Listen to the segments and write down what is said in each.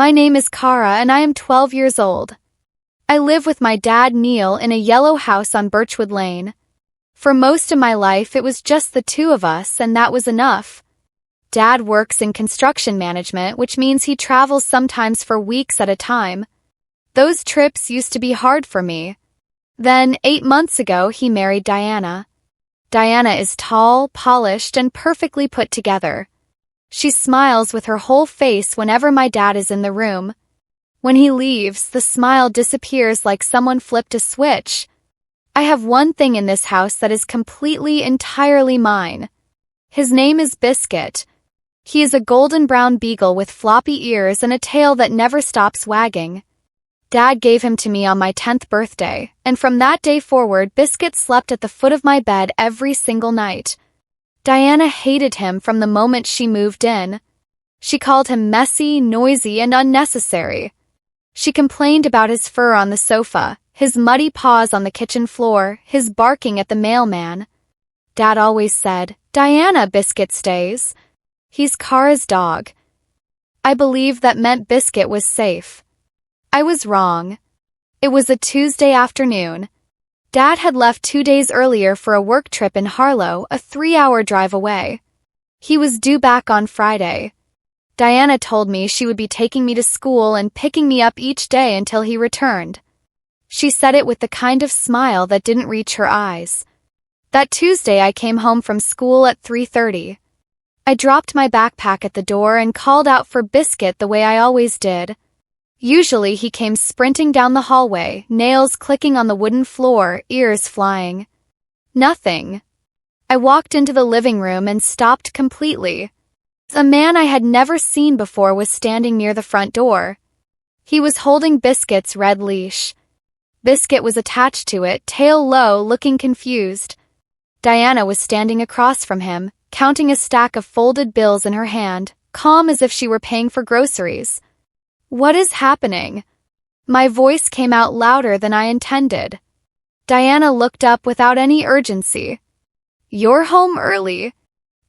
My name is Kara and I am 12 years old. I live with my dad Neil in a yellow house on Birchwood Lane. For most of my life it was just the two of us and that was enough. Dad works in construction management, which means he travels sometimes for weeks at a time. Those trips used to be hard for me. Then, 8 months ago, he married Diana. Diana is tall, polished, and perfectly put together. She smiles with her whole face whenever my dad is in the room. When he leaves, the smile disappears like someone flipped a switch. I have one thing in this house that is completely, entirely mine. His name is Biscuit. He is a golden brown beagle with floppy ears and a tail that never stops wagging. Dad gave him to me on my 10th birthday, and from that day forward, Biscuit slept at the foot of my bed every single night. Diana hated him from the moment she moved in. She called him messy, noisy, and unnecessary. She complained about his fur on the sofa, his muddy paws on the kitchen floor, his barking at the mailman. Dad always said, "Diana, Biscuit stays. He's Kara's dog." I believed that meant Biscuit was safe. I was wrong. It was a Tuesday afternoon. Dad had left 2 days earlier for a work trip in Harlow, a 3-hour drive away. He was due back on Friday. Diana told me she would be taking me to school and picking me up each day until he returned. She said it with the kind of smile that didn't reach her eyes. That Tuesday I came home from school at 3:30. I dropped my backpack at the door and called out for Biscuit the way I always did. Usually he came sprinting down the hallway, nails clicking on the wooden floor, ears flying. Nothing. I walked into the living room and stopped completely. A man I had never seen before was standing near the front door. He was holding Biscuit's red leash. Biscuit was attached to it, tail low, looking confused. Diana was standing across from him, counting a stack of folded bills in her hand, calm as if she were paying for groceries. "What is happening?" My voice came out louder than I intended. Diana looked up without any urgency. "You're home early."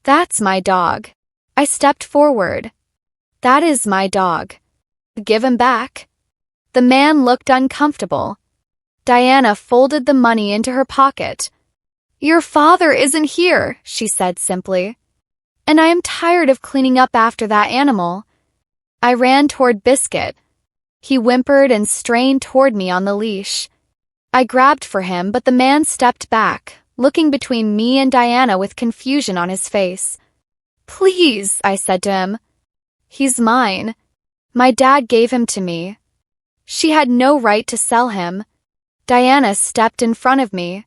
"That's my dog." I stepped forward. "That is my dog." "Give him back." The man looked uncomfortable. Diana folded the money into her pocket. "Your father isn't here," she said simply. "And I am tired of cleaning up after that animal." I ran toward Biscuit. He whimpered and strained toward me on the leash. I grabbed for him, but the man stepped back, looking between me and Diana with confusion on his face. "Please," I said to him. "He's mine. My dad gave him to me. She had no right to sell him." Diana stepped in front of me.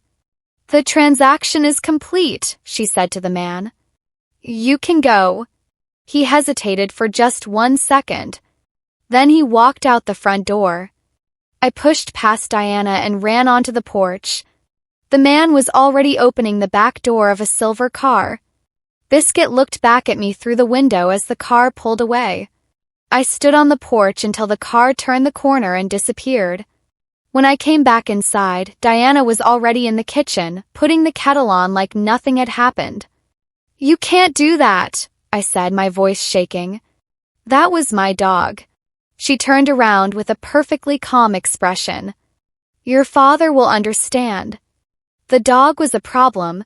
"The transaction is complete," she said to the man. "You can go." He hesitated for just 1 second. Then he walked out the front door. I pushed past Diana and ran onto the porch. The man was already opening the back door of a silver car. Biscuit looked back at me through the window as the car pulled away. I stood on the porch until the car turned the corner and disappeared. When I came back inside, Diana was already in the kitchen, putting the kettle on like nothing had happened. "You can't do that," I said, my voice shaking. "That was my dog." She turned around with a perfectly calm expression. "Your father will understand. The dog was a problem.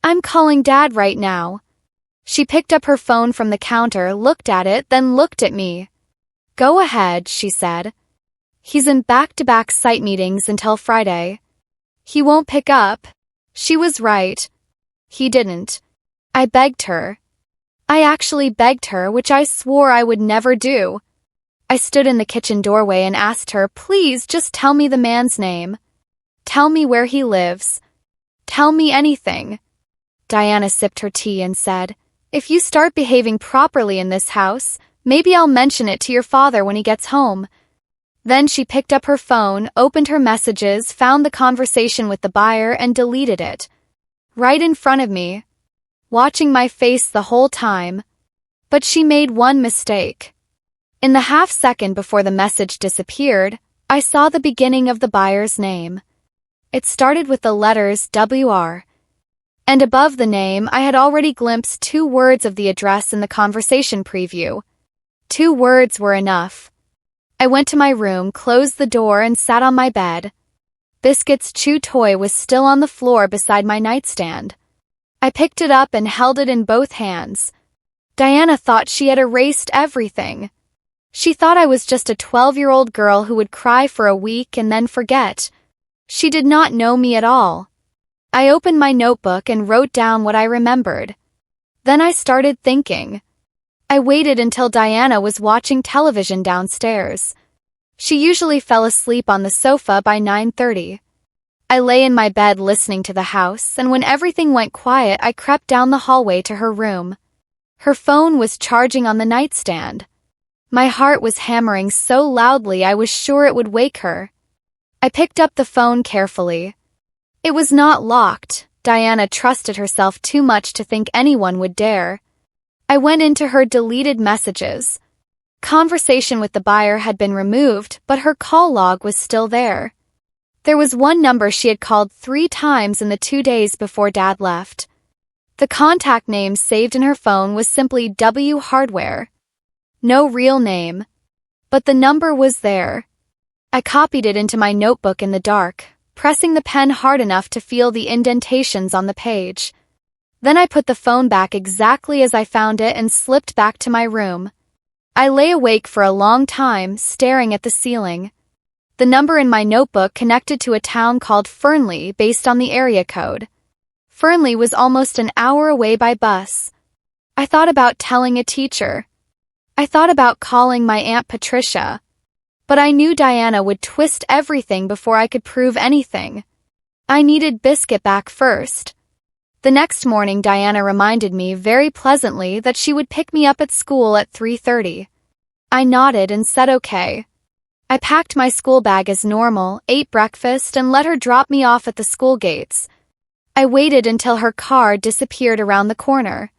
I'm calling Dad right now." She picked up her phone from the counter, looked at it, then looked at me. "Go ahead," she said. "He's in back-to-back site meetings until Friday. He won't pick up." She was right. He didn't. I begged her. I actually begged her, which I swore I would never do. I stood in the kitchen doorway and asked her, "Please just tell me the man's name. Tell me where he lives. Tell me anything." Diana sipped her tea and said, "If you start behaving properly in this house, maybe I'll mention it to your father when he gets home." Then she picked up her phone, opened her messages, found the conversation with the buyer, and deleted it. Right in front of me, watching my face the whole time. But she made one mistake. In the half-second before the message disappeared, I saw the beginning of the buyer's name. It started with the letters WR. And above the name, I had already glimpsed 2 words of the address in the conversation preview. 2 words were enough. I went to my room, closed the door, and sat on my bed. Biscuit's chew toy was still on the floor beside my nightstand. I picked it up and held it in both hands. Diana thought she had erased everything. She thought I was just a 12-year-old girl who would cry for a week and then forget. She did not know me at all. I opened my notebook and wrote down what I remembered. Then I started thinking. I waited until Diana was watching television downstairs. She usually fell asleep on the sofa by 9:30. I lay in my bed listening to the house, and when everything went quiet, I crept down the hallway to her room. Her phone was charging on the nightstand. My heart was hammering so loudly I was sure it would wake her. I picked up the phone carefully. It was not locked. Diana trusted herself too much to think anyone would dare. I went into her deleted messages. Conversation with the buyer had been removed, but her call log was still there. There was one number she had called 3 times in the 2 days before Dad left. The contact name saved in her phone was simply W Hardware. No real name. But the number was there. I copied it into my notebook in the dark, pressing the pen hard enough to feel the indentations on the page. Then I put the phone back exactly as I found it and slipped back to my room. I lay awake for a long time, staring at the ceiling. The number in my notebook connected to a town called Fernley based on the area code. Fernley was almost an hour away by bus. I thought about telling a teacher. I thought about calling my Aunt Patricia. But I knew Diana would twist everything before I could prove anything. I needed Biscuit back first. The next morning, Diana reminded me very pleasantly that she would pick me up at school at 3:30. I nodded and said okay. I packed my school bag as normal, ate breakfast, and let her drop me off at the school gates. I waited until her car disappeared around the corner.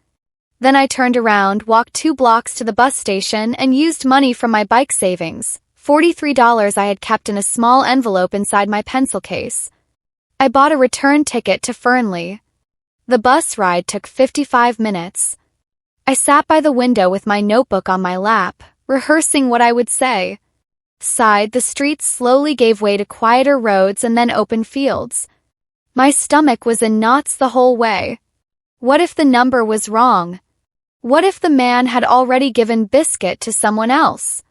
Then I turned around, walked 2 blocks to the bus station, and used money from my bike savings, $43 I had kept in a small envelope inside my pencil case. I bought a return ticket to Fernley. The bus ride took 55 minutes. I sat by the window with my notebook on my lap, rehearsing what I would say. Side, the streets slowly gave way to quieter roads and then open fields. My stomach was in knots the whole way. What if the number was wrong? What if the man had already given Biscuit to someone else?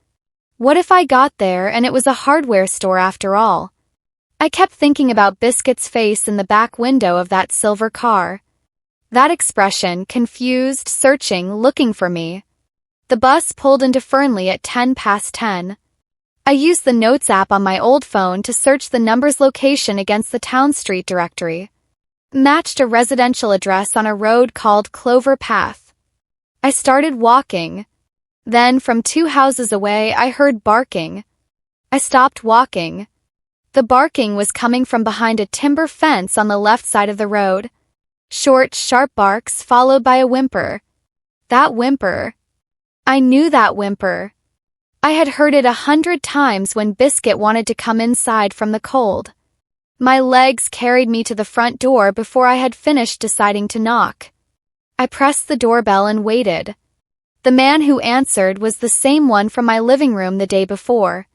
What if I got there and it was a hardware store after all? I kept thinking about Biscuit's face in the back window of that silver car. That expression, confused, searching, looking for me. The bus pulled into Fernley at 10:10. I used the Notes app on my old phone to search the number's location against the town street directory. Matched a residential address on a road called Clover Path. I started walking. Then, from 2 houses away, I heard barking. I stopped walking. The barking was coming from behind a timber fence on the left side of the road. Short, sharp barks followed by a whimper. That whimper. I knew that whimper. I had heard it 100 times when Biscuit wanted to come inside from the cold. My legs carried me to the front door before I had finished deciding to knock. I pressed the doorbell and waited. The man who answered was the same one from my living room the day before.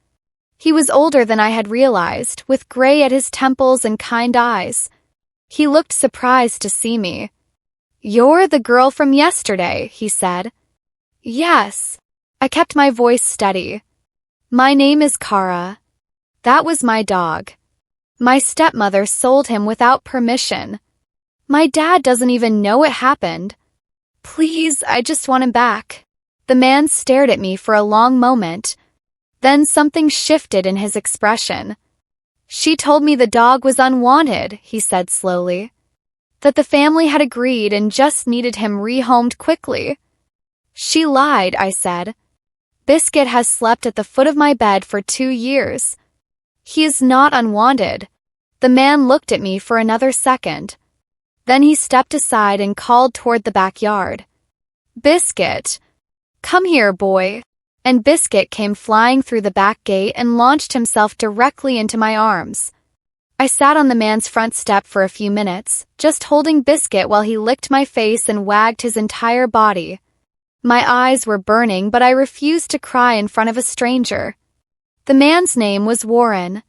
He was older than I had realized, with gray at his temples and kind eyes. He looked surprised to see me. "You're the girl from yesterday," he said. "Yes." I kept my voice steady. "My name is Kara. That was my dog. My stepmother sold him without permission. My dad doesn't even know it happened. Please, I just want him back." The man stared at me for a long moment. Then something shifted in his expression. "She told me the dog was unwanted," he said slowly. "That the family had agreed and just needed him rehomed quickly." "She lied," I said. "Biscuit has slept at the foot of my bed for 2 years. He is not unwanted." The man looked at me for another second. Then he stepped aside and called toward the backyard. "Biscuit! Come here, boy." And Biscuit came flying through the back gate and launched himself directly into my arms. I sat on the man's front step for a few minutes, just holding Biscuit while he licked my face and wagged his entire body. My eyes were burning, but I refused to cry in front of a stranger. The man's name was Warren.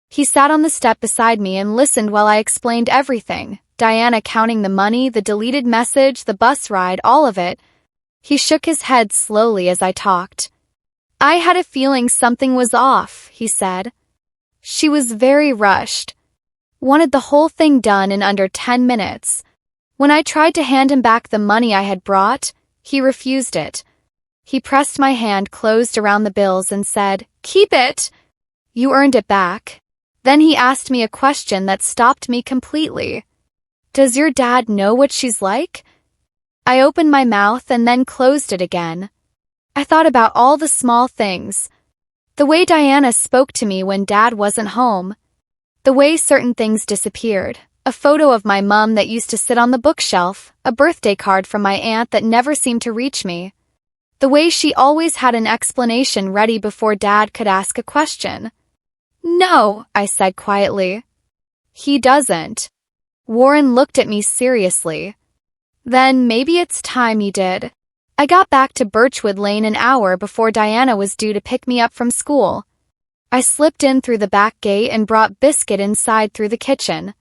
He sat on the step beside me and listened while I explained everything. Diana counting the money, the deleted message, the bus ride, all of it. He shook his head slowly as I talked. I had a feeling something was off, he said. She was very rushed. Wanted the whole thing done in under 10 minutes. When I tried to hand him back the money I had brought, he refused it. He pressed my hand closed around the bills and said, "Keep it! You earned it back." Then he asked me a question that stopped me completely. Does your dad know what she's like? I opened my mouth and then closed it again. I thought about all the small things. The way Diana spoke to me when Dad wasn't home. The way certain things disappeared. A photo of my mom that used to sit on the bookshelf, a birthday card from my aunt that never seemed to reach me. The way she always had an explanation ready before Dad could ask a question. No, I said quietly. He doesn't. Warren looked at me seriously. Then maybe it's time he did. I got back to Birchwood Lane an hour before Diana was due to pick me up from school. I slipped in through the back gate and brought Biscuit inside through the kitchen.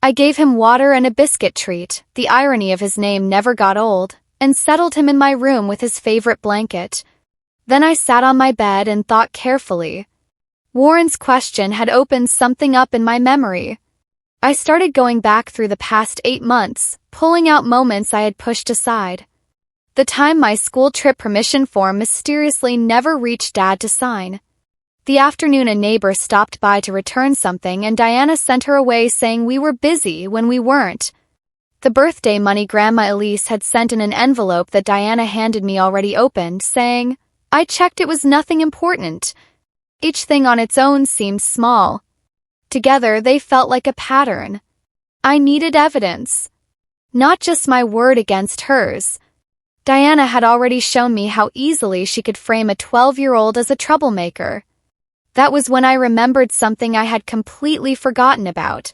I gave him water and a biscuit treat, the irony of his name never got old, and settled him in my room with his favorite blanket. Then I sat on my bed and thought carefully. Warren's question had opened something up in my memory. I started going back through the past 8 months, pulling out moments I had pushed aside. The time my school trip permission form mysteriously never reached Dad to sign. The afternoon a neighbor stopped by to return something and Diana sent her away saying we were busy when we weren't. The birthday money Grandma Elise had sent in an envelope that Diana handed me already opened, saying, I checked it was nothing important. Each thing on its own seemed small. Together they felt like a pattern. I needed evidence. Not just my word against hers. Diana had already shown me how easily she could frame a 12-year-old as a troublemaker. That was when I remembered something I had completely forgotten about.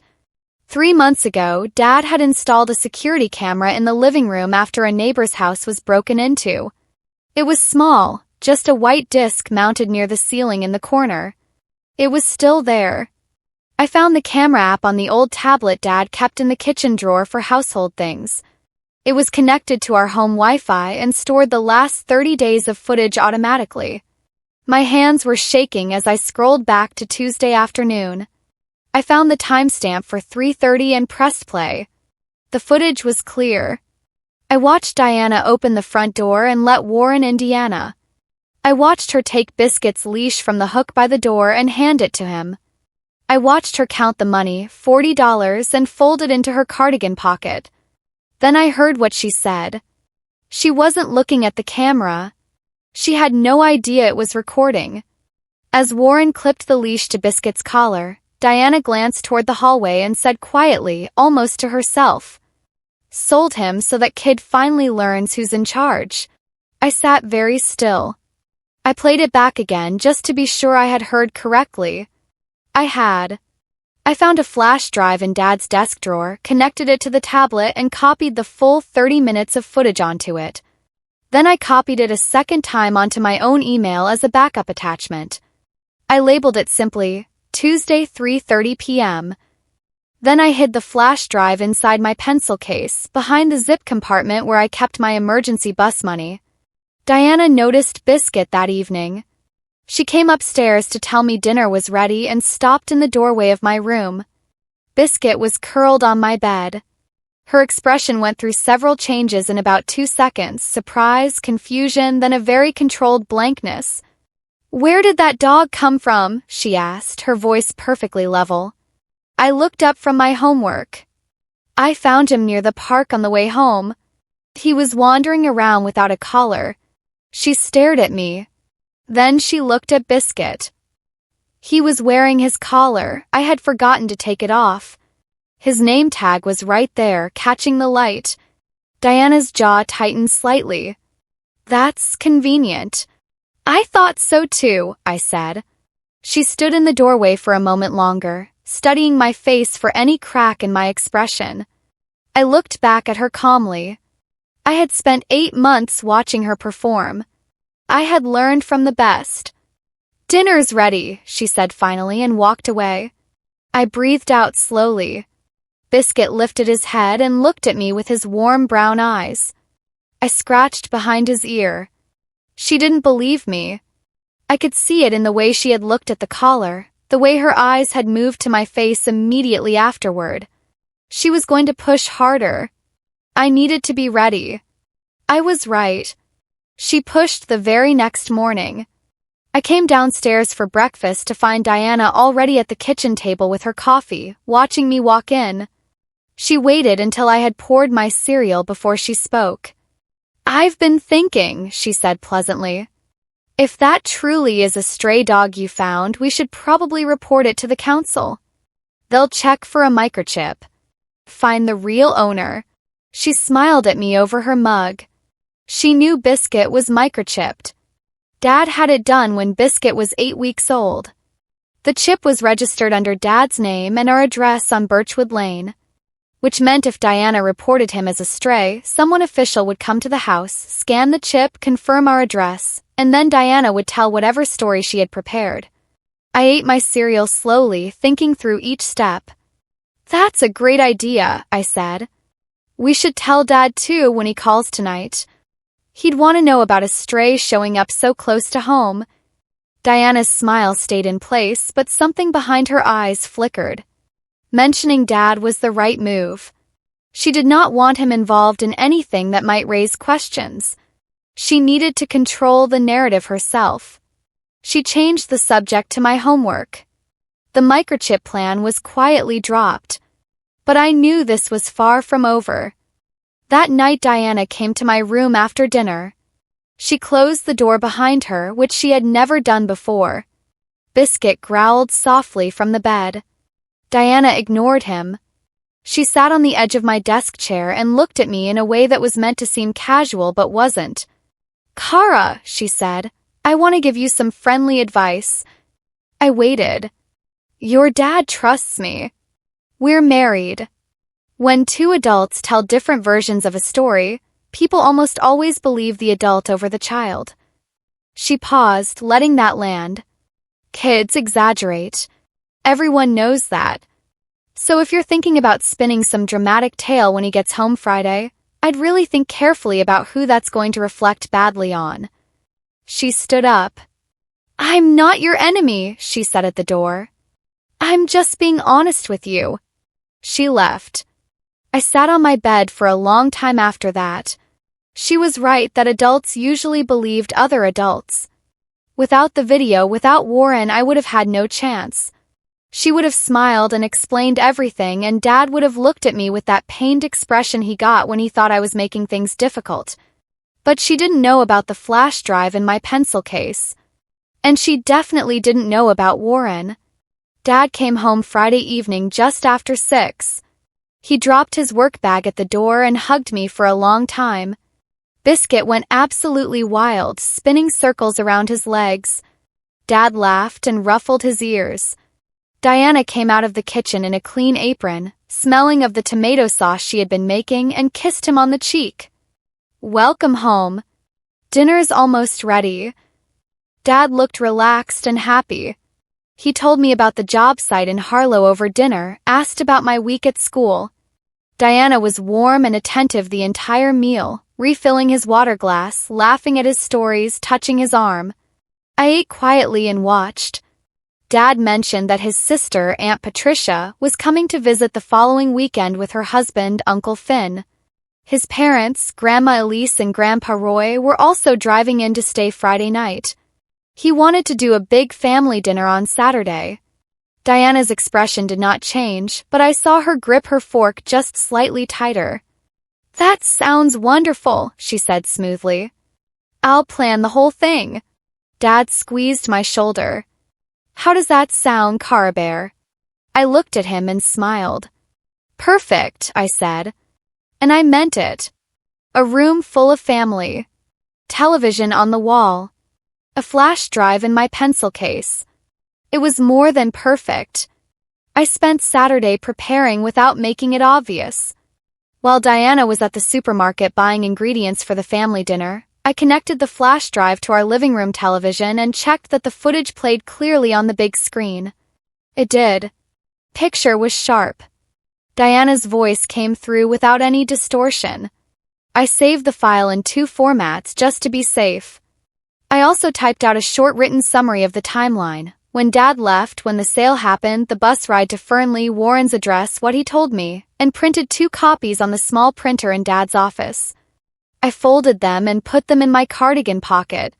3 months ago, Dad had installed a security camera in the living room after a neighbor's house was broken into. It was small, just a white disc mounted near the ceiling in the corner. It was still there. I found the camera app on the old tablet Dad kept in the kitchen drawer for household things. It was connected to our home Wi-Fi and stored the last 30 days of footage automatically. My hands were shaking as I scrolled back to Tuesday afternoon. I found the timestamp for 3:30 and pressed play. The footage was clear. I watched Diana open the front door and let Warren in. I watched her take Biscuit's leash from the hook by the door and hand it to him. I watched her count the money, $40, and fold it into her cardigan pocket. Then I heard what she said. She wasn't looking at the camera. She had no idea it was recording. As Warren clipped the leash to Biscuit's collar, Diana glanced toward the hallway and said quietly, almost to herself, "Sold him so that kid finally learns who's in charge." I sat very still. I played it back again just to be sure I had heard correctly. I had. I found a flash drive in Dad's desk drawer, connected it to the tablet, and copied the full 30 minutes of footage onto it. Then I copied it a second time onto my own email as a backup attachment. I labeled it simply, Tuesday 3:30 p.m. Then I hid the flash drive inside my pencil case, behind the zip compartment where I kept my emergency bus money. Diana noticed Biscuit that evening. She came upstairs to tell me dinner was ready and stopped in the doorway of my room. Biscuit was curled on my bed. Her expression went through several changes in about 2 seconds, surprise, confusion, then a very controlled blankness. "Where did that dog come from?" she asked, her voice perfectly level. I looked up from my homework. I found him near the park on the way home. He was wandering around without a collar. She stared at me. Then she looked at Biscuit. He was wearing his collar. I had forgotten to take it off. His name tag was right there, catching the light. Diana's jaw tightened slightly. "That's convenient." "I thought so too," I said. She stood in the doorway for a moment longer, studying my face for any crack in my expression. I looked back at her calmly. I had spent 8 months watching her perform. I had learned from the best. "Dinner's ready," she said finally and walked away. I breathed out slowly. Biscuit lifted his head and looked at me with his warm brown eyes. I scratched behind his ear. She didn't believe me. I could see it in the way she had looked at the collar, the way her eyes had moved to my face immediately afterward. She was going to push harder. I needed to be ready. I was right. She pushed the very next morning. I came downstairs for breakfast to find Diana already at the kitchen table with her coffee, watching me walk in. She waited until I had poured my cereal before she spoke. "I've been thinking," she said pleasantly. "If that truly is a stray dog you found, we should probably report it to the council. They'll check for a microchip. Find the real owner." She smiled at me over her mug. She knew Biscuit was microchipped. Dad had it done when Biscuit was 8 weeks old. The chip was registered under Dad's name and our address on Birchwood Lane, which meant if Diana reported him as a stray, someone official would come to the house, scan the chip, confirm our address, and then Diana would tell whatever story she had prepared. I ate my cereal slowly, thinking through each step. "That's a great idea," I said. "We should tell Dad too when he calls tonight. He'd want to know about a stray showing up so close to home." Diana's smile stayed in place, but something behind her eyes flickered. Mentioning Dad was the right move. She did not want him involved in anything that might raise questions. She needed to control the narrative herself. She changed the subject to my homework. The microchip plan was quietly dropped. But I knew this was far from over. That night Diana came to my room after dinner. She closed the door behind her, which she had never done before. Biscuit growled softly from the bed. Diana ignored him. She sat on the edge of my desk chair and looked at me in a way that was meant to seem casual but wasn't. "Kara," she said, "I want to give you some friendly advice." I waited. "Your dad trusts me. We're married." When two adults tell different versions of a story, people almost always believe the adult over the child. She paused, letting that land. Kids exaggerate. Everyone knows that. So if you're thinking about spinning some dramatic tale when he gets home Friday, I'd really think carefully about who that's going to reflect badly on. She stood up. "I'm not your enemy," she said at the door. "I'm just being honest with you." She left. I sat on my bed for a long time after that. She was right that adults usually believed other adults. Without the video, without Warren, I would have had no chance. She would have smiled and explained everything, and Dad would have looked at me with that pained expression he got when he thought I was making things difficult. But she didn't know about the flash drive in my pencil case. And she definitely didn't know about Warren. Dad came home Friday evening just after 6. He dropped his work bag at the door and hugged me for a long time. Biscuit went absolutely wild, spinning circles around his legs. Dad laughed and ruffled his ears. Diana came out of the kitchen in a clean apron, smelling of the tomato sauce she had been making, and kissed him on the cheek. "Welcome home. Dinner's almost ready." Dad looked relaxed and happy. He told me about the job site in Harlow over dinner, asked about my week at school. Diana was warm and attentive the entire meal, refilling his water glass, laughing at his stories, touching his arm. I ate quietly and watched. Dad mentioned that his sister, Aunt Patricia, was coming to visit the following weekend with her husband, Uncle Finn. His parents, Grandma Elise and Grandpa Roy, were also driving in to stay Friday night. He wanted to do a big family dinner on Saturday. Diana's expression did not change, but I saw her grip her fork just slightly tighter. "That sounds wonderful," she said smoothly. "I'll plan the whole thing." Dad squeezed my shoulder. "How does that sound, Cara Bear?" I looked at him and smiled. "Perfect," I said. And I meant it. A room full of family. Television on the wall. A flash drive in my pencil case. It was more than perfect. I spent Saturday preparing without making it obvious. While Diana was at the supermarket buying ingredients for the family dinner, I connected the flash drive to our living room television and checked that the footage played clearly on the big screen. It did. Picture was sharp. Diana's voice came through without any distortion. I saved the file in 2 formats just to be safe. I also typed out a short written summary of the timeline. When Dad left, when the sale happened, the bus ride to Fernley, Warren's address, what he told me, and printed 2 copies on the small printer in Dad's office. I folded them and put them in my cardigan pocket.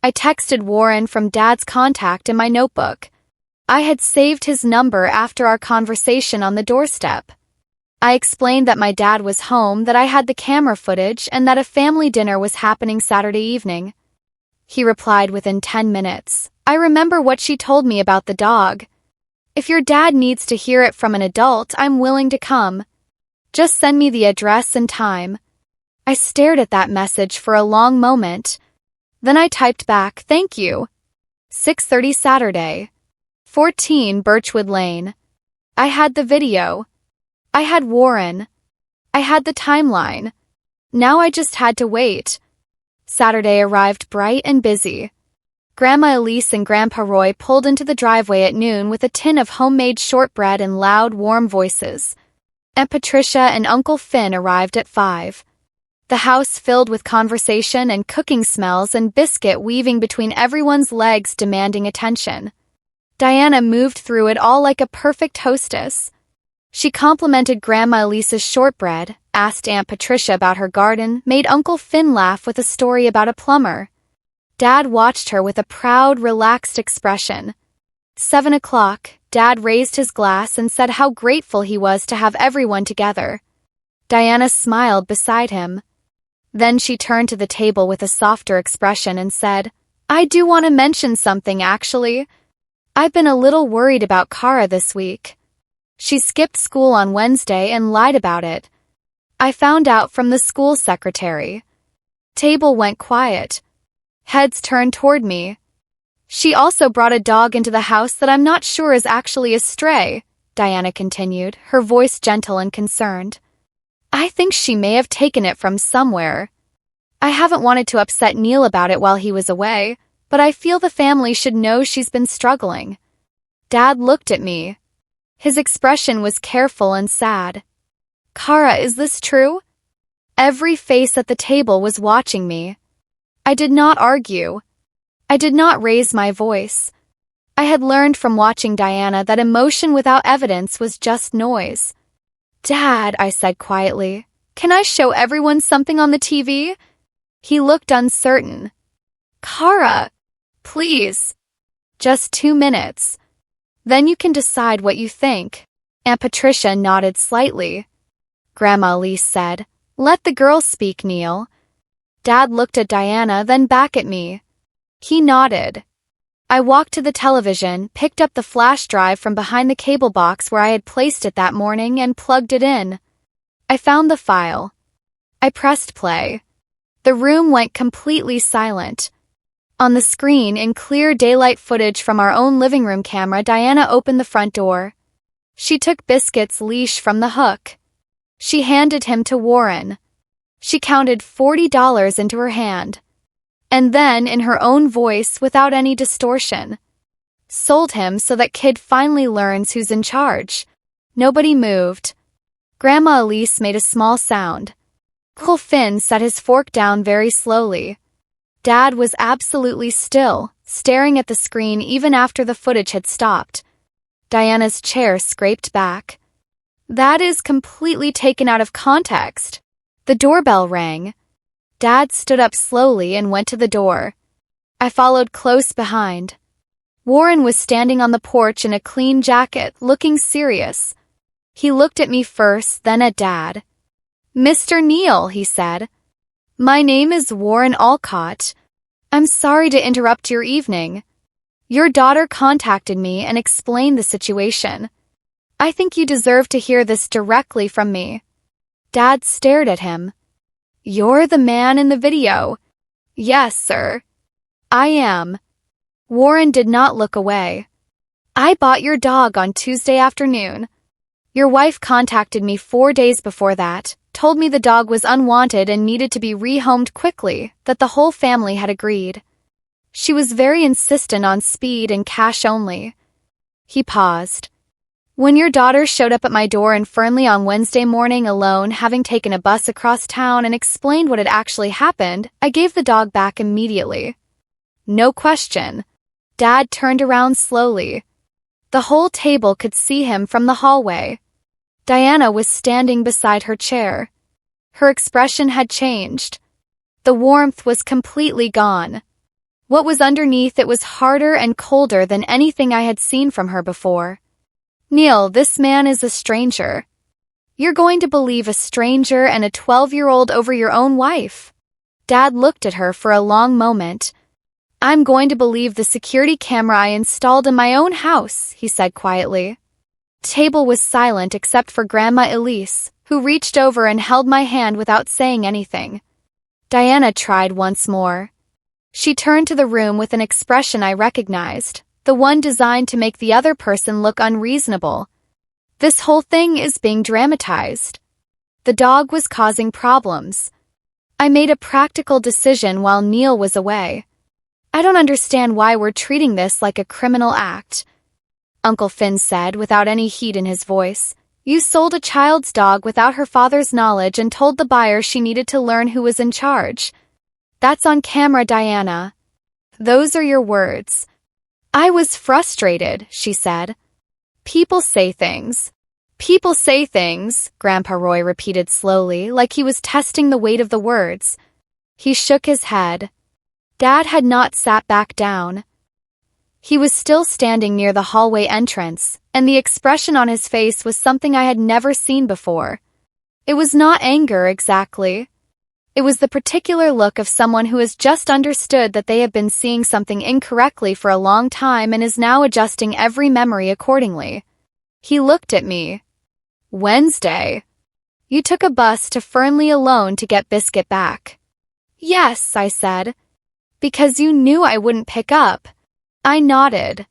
I texted Warren from Dad's contact in my notebook. I had saved his number after our conversation on the doorstep. I explained that my dad was home, that I had the camera footage, and that a family dinner was happening Saturday evening. He replied within 10 minutes. I remember what she told me about the dog. If your dad needs to hear it from an adult, I'm willing to come. Just send me the address and time. I stared at that message for a long moment. Then I typed back, thank you. 6:30 Saturday. 14 Birchwood Lane. I had the video. I had Warren. I had the timeline. Now I just had to wait. Saturday arrived bright and busy. Grandma Elise and Grandpa Roy pulled into the driveway at noon with a tin of homemade shortbread and loud, warm voices. Aunt Patricia and Uncle Finn arrived at 5. The house filled with conversation and cooking smells and biscuit weaving between everyone's legs demanding attention. Diana moved through it all like a perfect hostess. She complimented Grandma Elise's shortbread, asked Aunt Patricia about her garden, made Uncle Finn laugh with a story about a plumber. Dad watched her with a proud, relaxed expression. 7 o'clock, Dad raised his glass and said how grateful he was to have everyone together. Diana smiled beside him. Then she turned to the table with a softer expression and said, I do want to mention something, actually. I've been a little worried about Kara this week. She skipped school on Wednesday and lied about it. I found out from the school secretary. Table went quiet. Heads turned toward me. She also brought a dog into the house that I'm not sure is actually a stray, Diana continued, her voice gentle and concerned. I think she may have taken it from somewhere. I haven't wanted to upset Neil about it while he was away, but I feel the family should know she's been struggling. Dad looked at me. His expression was careful and sad. Kara, is this true? Every face at the table was watching me. I did not argue. I did not raise my voice. I had learned from watching Diana that emotion without evidence was just noise. Dad, I said quietly, can I show everyone something on the TV? He looked uncertain. Kara, please. Just 2 minutes. Then you can decide what you think. Aunt Patricia nodded slightly. Grandma Elise said, let the girl speak, Neil. Dad looked at Diana, then back at me. He nodded. I walked to the television, picked up the flash drive from behind the cable box where I had placed it that morning, and plugged it in. I found the file. I pressed play. The room went completely silent. On the screen, in clear daylight footage from our own living room camera, Diana opened the front door. She took Biscuit's leash from the hook. She handed him to Warren. She counted $40 into her hand. And then, in her own voice, without any distortion, sold him so that kid finally learns who's in charge. Nobody moved. Grandma Elise made a small sound. Uncle Finn set his fork down very slowly. Dad was absolutely still, staring at the screen even after the footage had stopped. Diana's chair scraped back. That is completely taken out of context. The doorbell rang. Dad stood up slowly and went to the door. I followed close behind. Warren was standing on the porch in a clean jacket, looking serious. He looked at me first, then at Dad. Mr. Neil, he said. My name is Warren Alcott. I'm sorry to interrupt your evening. Your daughter contacted me and explained the situation. I think you deserve to hear this directly from me. Dad stared at him. You're the man in the video. Yes, sir. I am. Warren did not look away. I bought your dog on Tuesday afternoon. Your wife contacted me 4 days before that, told me the dog was unwanted and needed to be rehomed quickly, that the whole family had agreed. She was very insistent on speed and cash only. He paused. When your daughter showed up at my door in Fernley on Wednesday morning alone, having taken a bus across town, and explained what had actually happened, I gave the dog back immediately. No question. Dad turned around slowly. The whole table could see him from the hallway. Diana was standing beside her chair. Her expression had changed. The warmth was completely gone. What was underneath it was harder and colder than anything I had seen from her before. Neil, this man is a stranger. You're going to believe a stranger and a 12-year-old over your own wife. Dad looked at her for a long moment. I'm going to believe the security camera I installed in my own house, he said quietly. The table was silent except for Grandma Elise, who reached over and held my hand without saying anything. Diana tried once more. She turned to the room with an expression I recognized, the one designed to make the other person look unreasonable. This whole thing is being dramatized. The dog was causing problems. I made a practical decision while Neil was away. I don't understand why we're treating this like a criminal act. Uncle Finn said without any heat in his voice. You sold a child's dog without her father's knowledge and told the buyer she needed to learn who was in charge. That's on camera, Diana. Those are your words. I was frustrated, she said. People say things. People say things, Grandpa Roy repeated slowly, like he was testing the weight of the words. He shook his head. Dad had not sat back down. He was still standing near the hallway entrance, and the expression on his face was something I had never seen before. It was not anger exactly. It was the particular look of someone who has just understood that they have been seeing something incorrectly for a long time and is now adjusting every memory accordingly. He looked at me. Wednesday. You took a bus to Fernley alone to get Biscuit back. Yes, I said. Because you knew I wouldn't pick up. I nodded.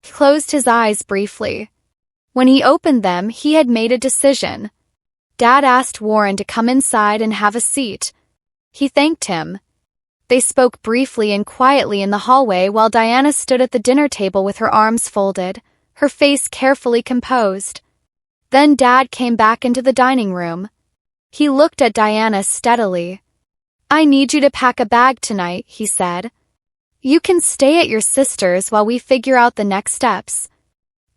He closed his eyes briefly. When he opened them, he had made a decision. Dad asked Warren to come inside and have a seat. He thanked him. They spoke briefly and quietly in the hallway while Diana stood at the dinner table with her arms folded, her face carefully composed. Then Dad came back into the dining room. He looked at Diana steadily. I need you to pack a bag tonight, he said. You can stay at your sister's while we figure out the next steps.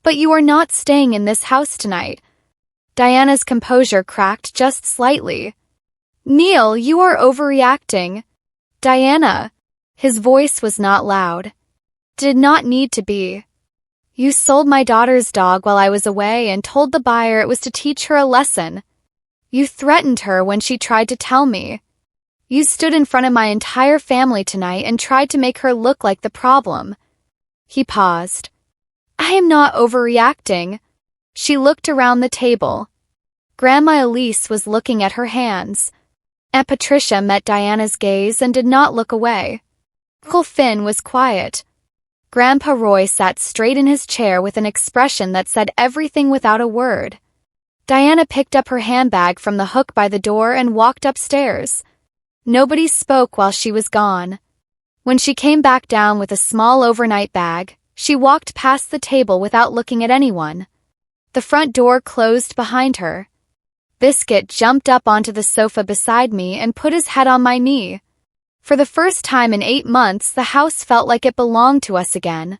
But you are not staying in this house tonight. Diana's composure cracked just slightly. Neil, you are overreacting. Diana. His voice was not loud. Did not need to be. You sold my daughter's dog while I was away and told the buyer it was to teach her a lesson. You threatened her when she tried to tell me. You stood in front of my entire family tonight and tried to make her look like the problem. He paused. I am not overreacting. She looked around the table. Grandma Elise was looking at her hands. Aunt Patricia met Diana's gaze and did not look away. Uncle Finn was quiet. Grandpa Roy sat straight in his chair with an expression that said everything without a word. Diana picked up her handbag from the hook by the door and walked upstairs. Nobody spoke while she was gone. When she came back down with a small overnight bag, she walked past the table without looking at anyone. The front door closed behind her. Biscuit jumped up onto the sofa beside me and put his head on my knee. For the first time in 8 months, the house felt like it belonged to us again.